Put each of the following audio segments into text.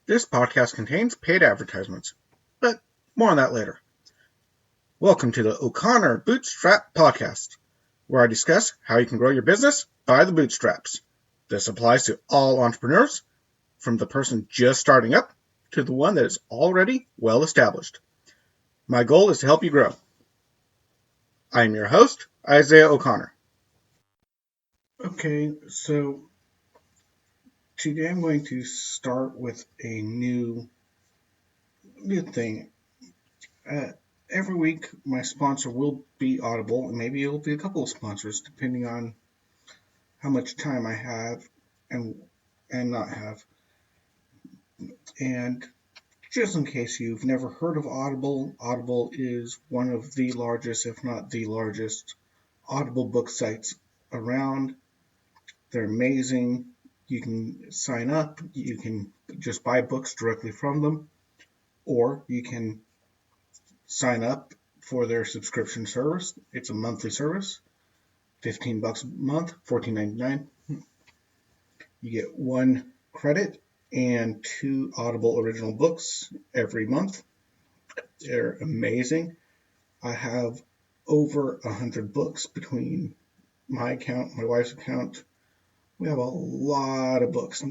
This podcast contains paid advertisements, but more on that later. Welcome to the O'Connor Bootstrap Podcast, where I discuss how you can grow your business by the bootstraps. This applies to all entrepreneurs, from the person just starting up to the one that is already well established. My goal is to help you grow. I am your host, Isaiah O'Connor. Okay, so today I'm going to start with a new thing. Every week, my sponsor will be Audible, and maybe it'll be a couple of sponsors, depending on how much time I have and not have. And just in case you've never heard of Audible, Audible is one of the largest, if not the largest, Audible book sites around. They're amazing. You can sign up. You can just buy books directly from them, or you can sign up for their subscription service. It's a monthly service, $15 a month, $14.99. You get 1 credit and 2 Audible original books every month. They're amazing. I have over 100 books between my account, my wife's account. We have a lot of books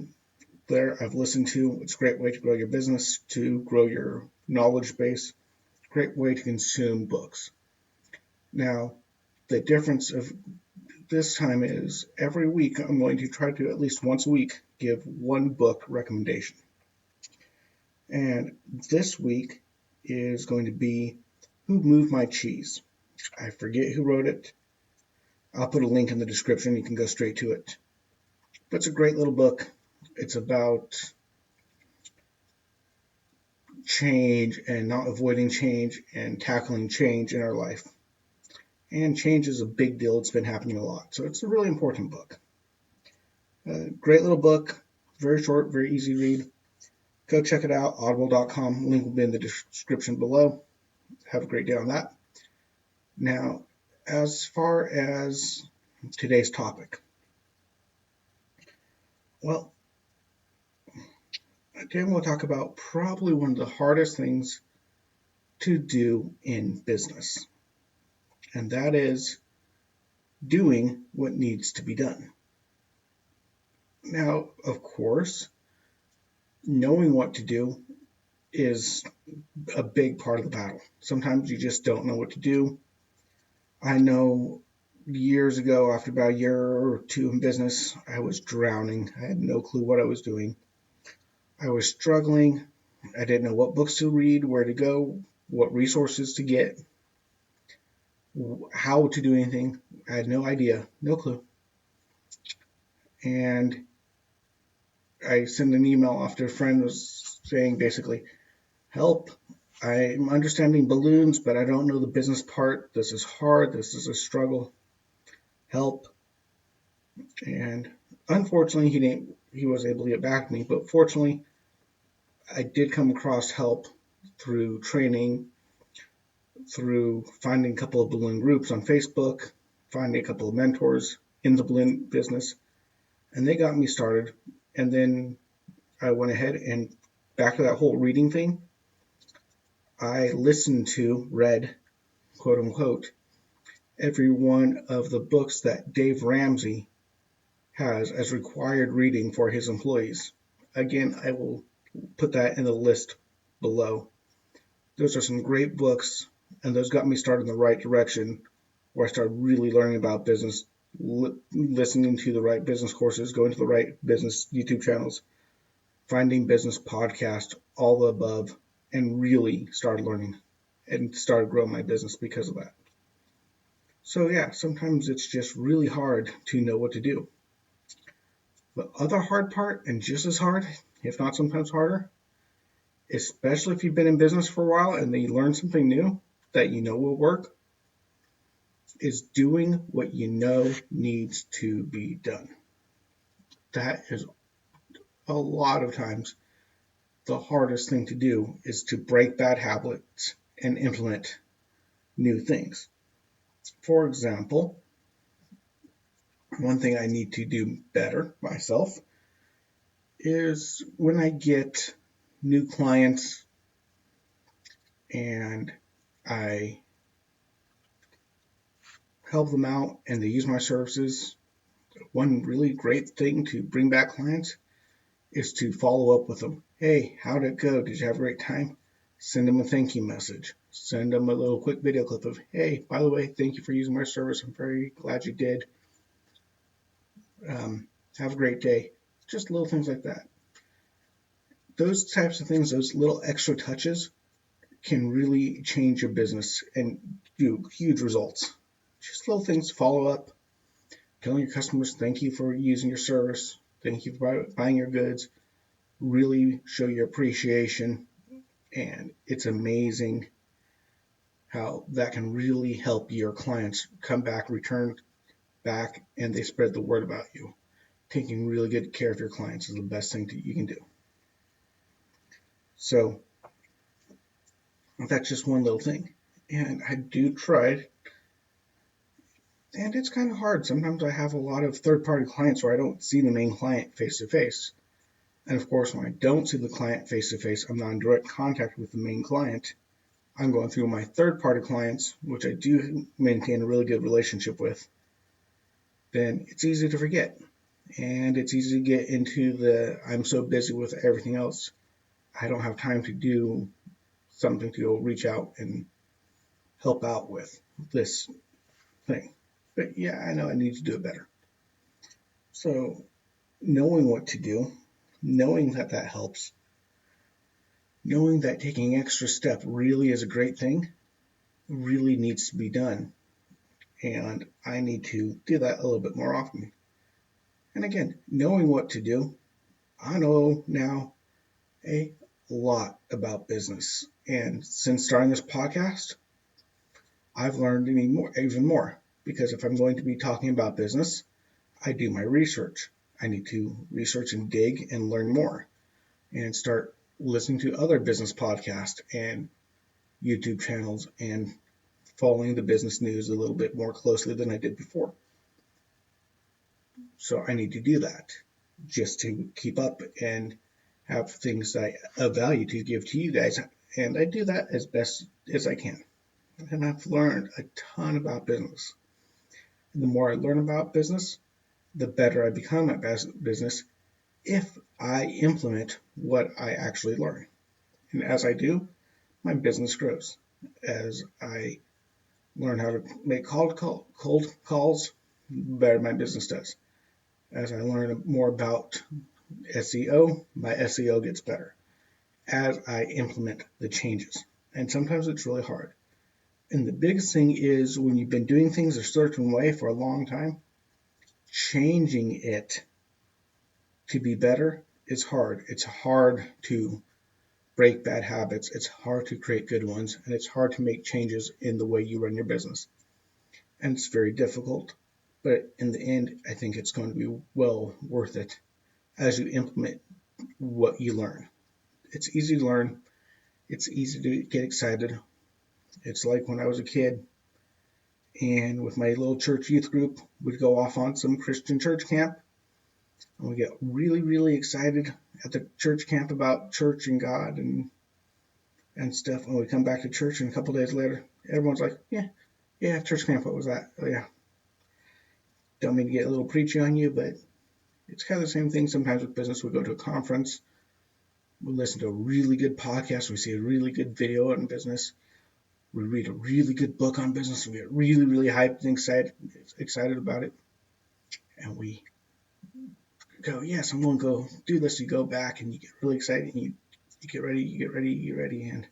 there I've listened to. It's a great way to grow your business, to grow your knowledge base. Great way to consume books. Now, the difference of this time is every week I'm going to try to at least once a week give 1 book recommendation. And this week is going to be Who Moved My Cheese? I forget who wrote it. I'll put a link in the description. You can go straight to it. But it's a great little book. It's about change and not avoiding change and tackling change in our life. And change is a big deal. It's been happening a lot. So it's a really important book. Great little book. Very short, very easy read. Go check it out, audible.com. Link will be in the description below. Have a great day on that. Now, as far as today's topic. Well, today we'll talk about probably one of the hardest things to do in business. And that is doing what needs to be done. Now, of course, knowing what to do is a big part of the battle. Sometimes you just don't know what to do. I know years ago, after about a year or 2 in business, I was drowning. I had no clue what I was doing. I was struggling. I didn't know what books to read, where to go, what resources to get, how to do anything. I had no idea, no clue. And I sent an email after a friend was saying basically, help, I'm understanding balloons, but I don't know the business part. This is hard. This is a struggle. Help. And unfortunately, he was able to get back to me, but fortunately, I did come across help through training, through finding a couple of balloon groups on Facebook, finding a couple of mentors in the balloon business, and they got me started. And then I went ahead and back to that whole reading thing. I read, quote unquote, every one of the books that Dave Ramsey has as required reading for his employees. Again, I will put that in the list below. Those are some great books, and those got me started in the right direction, where I started really learning about business, listening to the right business courses, going to the right business YouTube channels, finding business podcasts, all the above, and really started learning and started growing my business because of that. So yeah, sometimes it's just really hard to know what to do. But other hard part, and just as hard, if not sometimes harder, especially if you've been in business for a while and then you learn something new that you know will work, is doing what you know needs to be done. That is a lot of times the hardest thing to do, is to break bad habits and implement new things. For example, one thing I need to do better myself is when I get new clients and I help them out and they use my services, one really great thing to bring back clients is to follow up with them. Hey, how'd it go? Did you have a great time? Send them a thank you message. Send them a little quick video clip of, hey, by the way, thank you for using my service. I'm very glad you did. Have a great day. Just little things like that. Those types of things, those little extra touches can really change your business and do huge results. Just little things, follow up, telling your customers thank you for using your service, thank you for buying your goods, really show your appreciation, and it's amazing how that can really help your clients come back, return back, and they spread the word about you. Taking really good care of your clients is the best thing that you can do. So that's just one little thing. And I do try, and it's kind of hard. Sometimes I have a lot of third-party clients where I don't see the main client face-to-face. And of course, when I don't see the client face-to-face, I'm not in direct contact with the main client. I'm going through my third-party clients, which I do maintain a really good relationship with. Then it's easy to forget. And it's easy to get into the, I'm so busy with everything else, I don't have time to do something to go reach out and help out with this thing. But yeah, I know I need to do it better. So knowing what to do, knowing that that helps, knowing that taking extra step really is a great thing, really needs to be done. And I need to do that a little bit more often. And again, knowing what to do, I know now a lot about business. And since starting this podcast, I've learned even more. Because if I'm going to be talking about business, I do my research. I need to research and dig and learn more and start listening to other business podcasts and YouTube channels and following the business news a little bit more closely than I did before. So I need to do that just to keep up and have things of value to give to you guys. And I do that as best as I can. And I've learned a ton about business. And the more I learn about business, the better I become at business if I implement what I actually learn. And as I do, my business grows. As I learn how to make cold calls, the better my business does. As I learn more about SEO, my SEO gets better as I implement the changes. And sometimes it's really hard. And the biggest thing is when you've been doing things a certain way for a long time, changing it to be better is hard. It's hard to break bad habits. It's hard to create good ones. And it's hard to make changes in the way you run your business. And it's very difficult. But in the end, I think it's going to be well worth it as you implement what you learn. It's easy to learn. It's easy to get excited. It's like when I was a kid and with my little church youth group, we'd go off on some Christian church camp. And we get really, really excited at the church camp about church and God and stuff. And we come back to church and a couple days later, everyone's like, yeah, church camp, what was that? Oh, yeah. Don't mean to get a little preachy on you, but it's kind of the same thing sometimes with business. We go to a conference, we listen to a really good podcast, we see a really good video on business, we read a really good book on business, and we get really, really hyped and excited about it. And we go, yes, I'm going to go do this. You go back and you get really excited and you get ready, and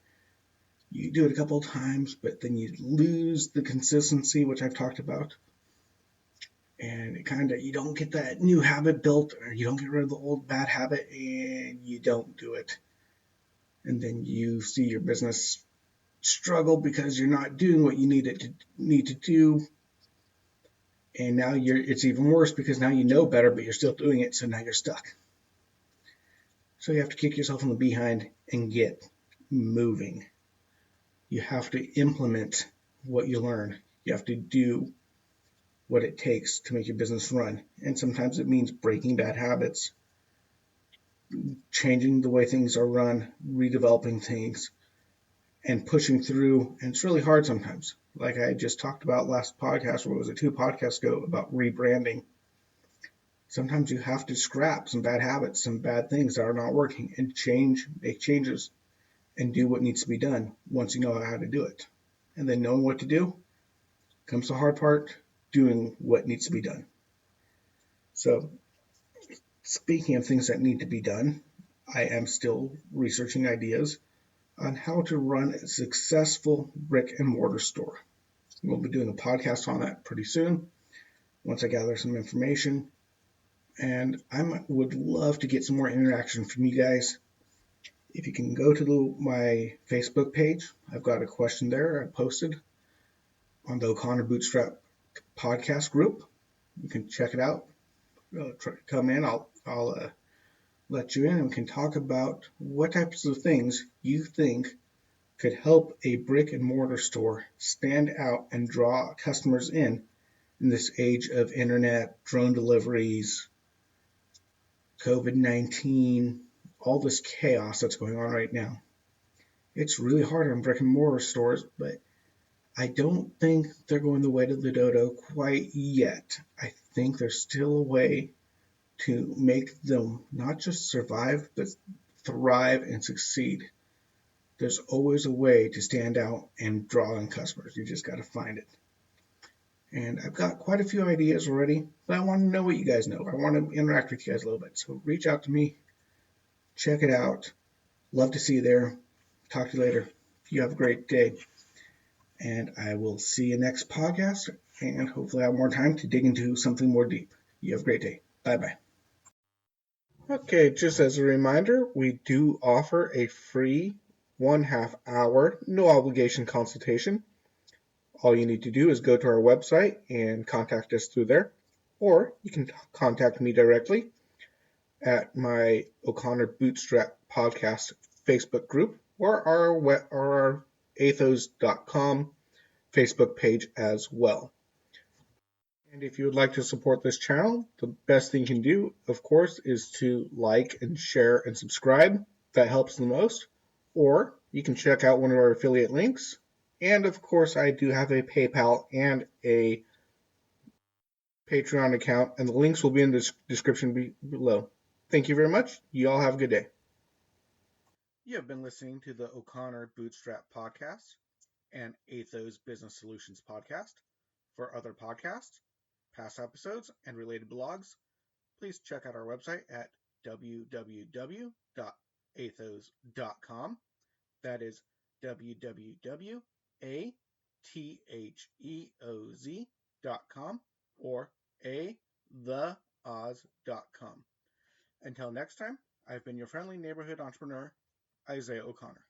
you do it a couple of times, but then you lose the consistency, which I've talked about. And it you don't get that new habit built, or you don't get rid of the old bad habit, and you don't do it. And then you see your business struggle because you're not doing what you need to do. And now it's even worse because now you know better, but you're still doing it, so now you're stuck. So you have to kick yourself in the behind and get moving. You have to implement what you learn. You have to do what it takes to make your business run. And sometimes it means breaking bad habits. changing the way things are run, redeveloping things, and pushing through. And it's really hard sometimes. Like I just talked about last podcast, or was it 2 podcasts ago, about rebranding. Sometimes you have to scrap some bad habits, some bad things that are not working, and make changes, and do what needs to be done once you know how to do it. And then knowing what to do comes the hard part, doing what needs to be done. So, speaking of things that need to be done, I am still researching ideas on how to run a successful brick and mortar store. We'll be doing a podcast on that pretty soon once I gather some information. And I would love to get some more interaction from you guys. If you can go to my Facebook page, I've got a question there I posted on the O'Connor Bootstrap podcast group. You can check it out. Come in. I'll let you in, and we can talk about what types of things you think could help a brick and mortar store stand out and draw customers in this age of internet, drone deliveries, COVID-19, all this chaos that's going on right now. It's really hard on brick and mortar stores, but I don't think they're going the way to the dodo quite yet. I think there's still a way to make them not just survive, but thrive and succeed. There's always a way to stand out and draw in customers. You just got to find it. And I've got quite a few ideas already, but I want to know what you guys know. I want to interact with you guys a little bit. So reach out to me, check it out. Love to see you there. Talk to you later. You have a great day. And I will see you next podcast. And hopefully I have more time to dig into something more deep. You have a great day. Bye-bye. Okay, just as a reminder, we do offer a free 1/2 hour, no obligation consultation. All you need to do is go to our website and contact us through there, or you can contact me directly at my O'Connor Bootstrap podcast Facebook group or our Atheoz.com Facebook page as well. And if you would like to support this channel, the best thing you can do, of course, is to like and share and subscribe. That helps the most. Or you can check out one of our affiliate links. And of course, I do have a PayPal and a Patreon account, and the links will be in the description below. Thank you very much. You all have a good day. You have been listening to the O'Connor Bootstrap podcast and Atheoz Business Solutions podcast. For other podcasts, past episodes, and related blogs, please check out our website at www.atheoz.com. That is www.atheoz.com or theoz.com. Until next time, I've been your friendly neighborhood entrepreneur, Isaiah O'Connor.